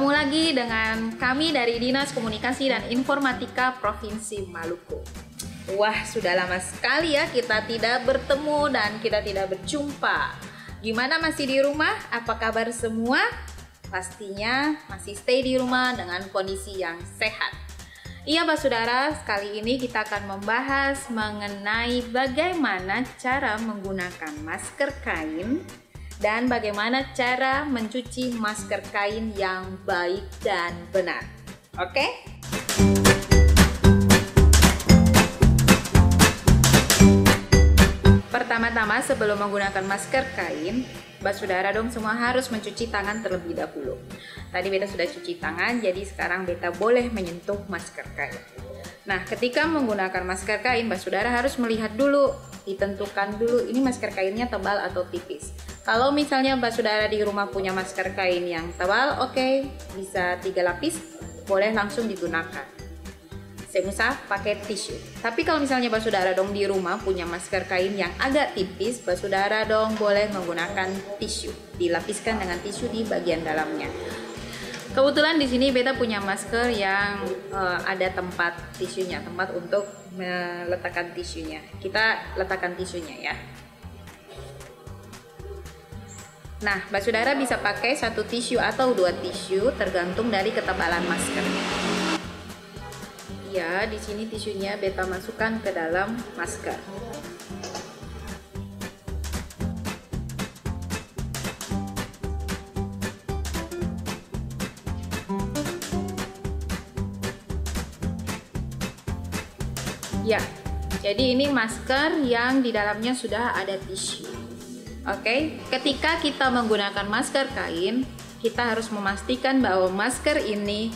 Bertemu lagi dengan kami dari Dinas Komunikasi dan Informatika Provinsi Maluku. Wah, sudah lama sekali ya kita tidak bertemu dan kita tidak berjumpa. Gimana, masih di rumah? Apa kabar semua? Pastinya masih stay di rumah dengan kondisi yang sehat. Iya Pak Saudara, kali ini kita akan membahas mengenai bagaimana cara menggunakan masker kain dan bagaimana cara mencuci masker kain yang baik dan benar. Oke? Pertama-tama sebelum menggunakan masker kain, Mbak Saudara dong semua harus mencuci tangan terlebih dahulu. Tadi beta sudah cuci tangan, jadi sekarang beta boleh menyentuh masker kain. Nah, ketika menggunakan masker kain, Mbak Saudara harus melihat dulu, ditentukan dulu ini masker kainnya tebal atau tipis. Kalau misalnya Mbak Saudara di rumah punya masker kain yang tebal, oke, bisa 3 lapis, boleh langsung digunakan. Semisal pakai tisu. Tapi kalau misalnya Mbak Saudara dong di rumah punya masker kain yang agak tipis, Mbak Saudara dong boleh menggunakan tisu. Dilapiskan dengan tisu di bagian dalamnya. Kebetulan di sini beta punya masker yang ada tempat tisunya, tempat untuk meletakkan tisunya. Kita letakkan tisunya ya. Nah, Mbak Saudara bisa pakai 1 tisu atau 2 tisu tergantung dari ketebalan maskernya. Ya, di sini tisunya beta masukkan ke dalam masker. Ya, jadi ini masker yang di dalamnya sudah ada tisu. Oke, ketika kita menggunakan masker kain, kita harus memastikan bahwa masker ini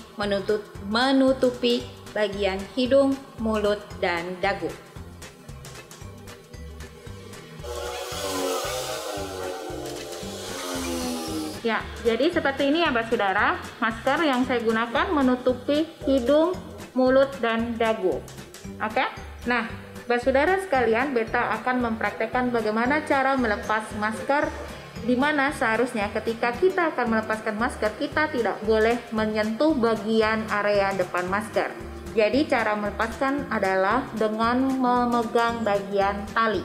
menutupi bagian hidung, mulut, dan dagu. Ya, jadi seperti ini ya Mbak Saudara, masker yang saya gunakan menutupi hidung, mulut, dan dagu. Oke, nah Mbak Saudara sekalian, beta akan mempraktekkan bagaimana cara melepas masker, di mana seharusnya ketika kita akan melepaskan masker, kita tidak boleh menyentuh bagian area depan masker. Jadi cara melepaskan adalah dengan memegang bagian tali.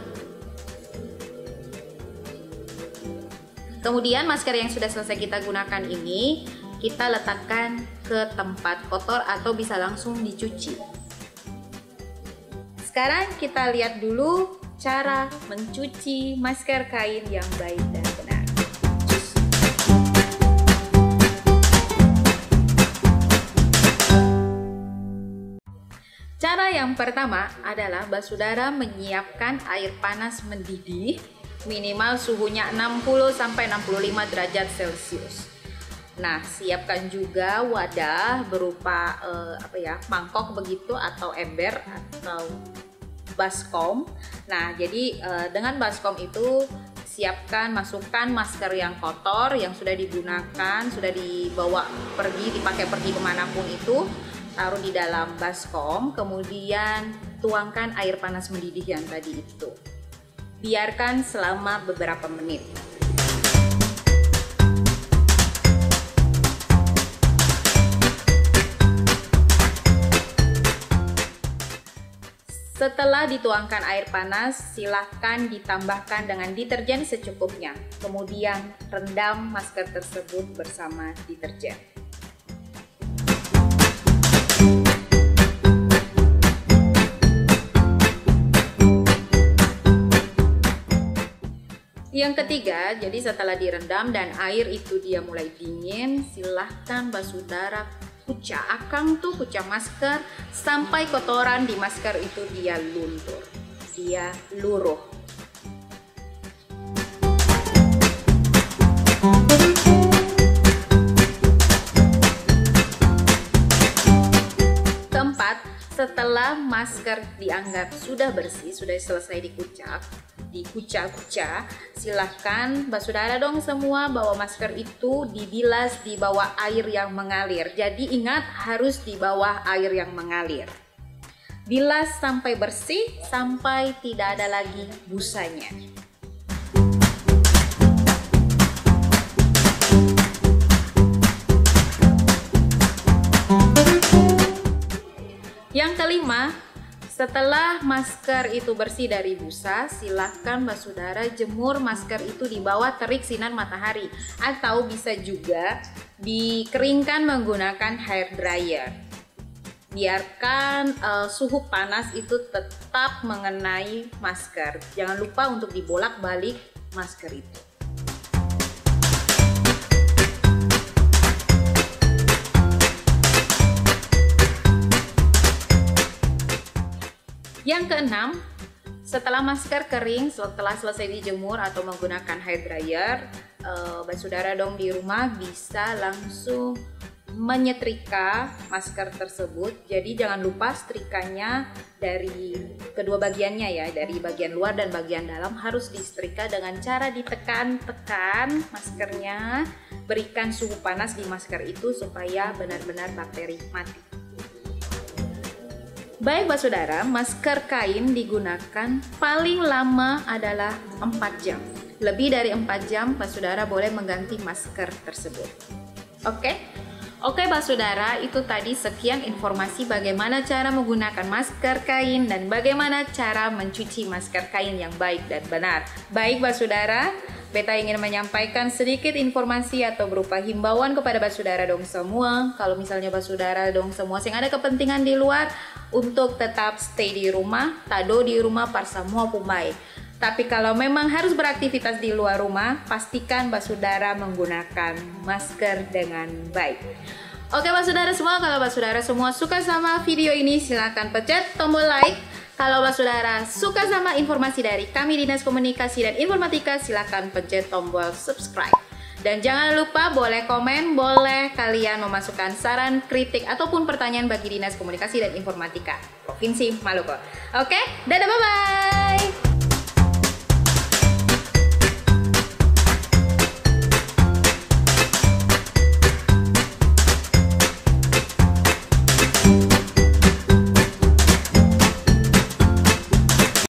Kemudian masker yang sudah selesai kita gunakan ini, kita letakkan ke tempat kotor atau bisa langsung dicuci. Sekarang kita lihat dulu cara mencuci masker kain yang baik dan benar. Cara yang pertama adalah Mbak Saudara menyiapkan air panas mendidih, minimal suhunya 60-65 derajat Celcius. Nah, siapkan juga wadah berupa mangkok begitu atau ember atau baskom. Nah, jadi dengan baskom itu masukkan masker yang kotor yang sudah digunakan, sudah dibawa dipakai pergi kemanapun itu, taruh di dalam baskom, kemudian tuangkan air panas mendidih yang tadi itu. Biarkan selama beberapa menit. Setelah dituangkan air panas, silahkan ditambahkan dengan deterjen secukupnya. Kemudian rendam masker tersebut bersama deterjen. Yang ketiga, jadi setelah direndam dan air itu dia mulai dingin, silahkan Mbak Saudara kucak masker sampai kotoran di masker itu dia luntur, dia luruh. Keempat, setelah masker dianggap sudah bersih, sudah selesai dikucak-kucak, silahkan Mbak Saudara dong semua bawa masker itu dibilas di bawah air yang mengalir. Jadi ingat, harus di bawah air yang mengalir. Bilas sampai bersih, sampai tidak ada lagi busanya. kelima, setelah masker itu bersih dari busa, silakan Basudara jemur masker itu di bawah terik sinar matahari, atau bisa juga dikeringkan menggunakan hair dryer. Biarkan suhu panas itu tetap mengenai masker. Jangan lupa untuk dibolak-balik masker itu. Yang keenam, setelah masker kering, setelah selesai dijemur atau menggunakan hair dryer, Basudara dong di rumah bisa langsung menyetrika masker tersebut. Jadi jangan lupa setrikanya dari kedua bagiannya ya, dari bagian luar dan bagian dalam harus disetrika dengan cara ditekan-tekan maskernya, berikan suhu panas di masker itu supaya benar-benar bakteri mati. Baik Basudara, masker kain digunakan paling lama adalah 4 jam. Lebih dari 4 jam Basudara boleh mengganti masker tersebut. Oke Basudara, itu tadi sekian informasi bagaimana cara menggunakan masker kain dan bagaimana cara mencuci masker kain yang baik dan benar. Baik Basudara, Beta ingin menyampaikan sedikit informasi atau berupa himbauan kepada Basudara dong semua. Kalau misalnya Basudara dong semua yang ada kepentingan di luar untuk tetap stay di rumah, tado di rumah par semua pumai. Tapi kalau memang harus beraktivitas di luar rumah, pastikan Basudara menggunakan masker dengan baik. Oke Basudara semua, kalau Basudara semua suka sama video ini, silahkan pencet tombol like. Kalau Basudara suka sama informasi dari kami Dinas Komunikasi dan Informatika, silahkan pencet tombol subscribe. Dan jangan lupa boleh komen, boleh kalian memasukkan saran, kritik, ataupun pertanyaan bagi Dinas Komunikasi dan Informatika Provinsi Maluku. Oke, dadah, bye-bye!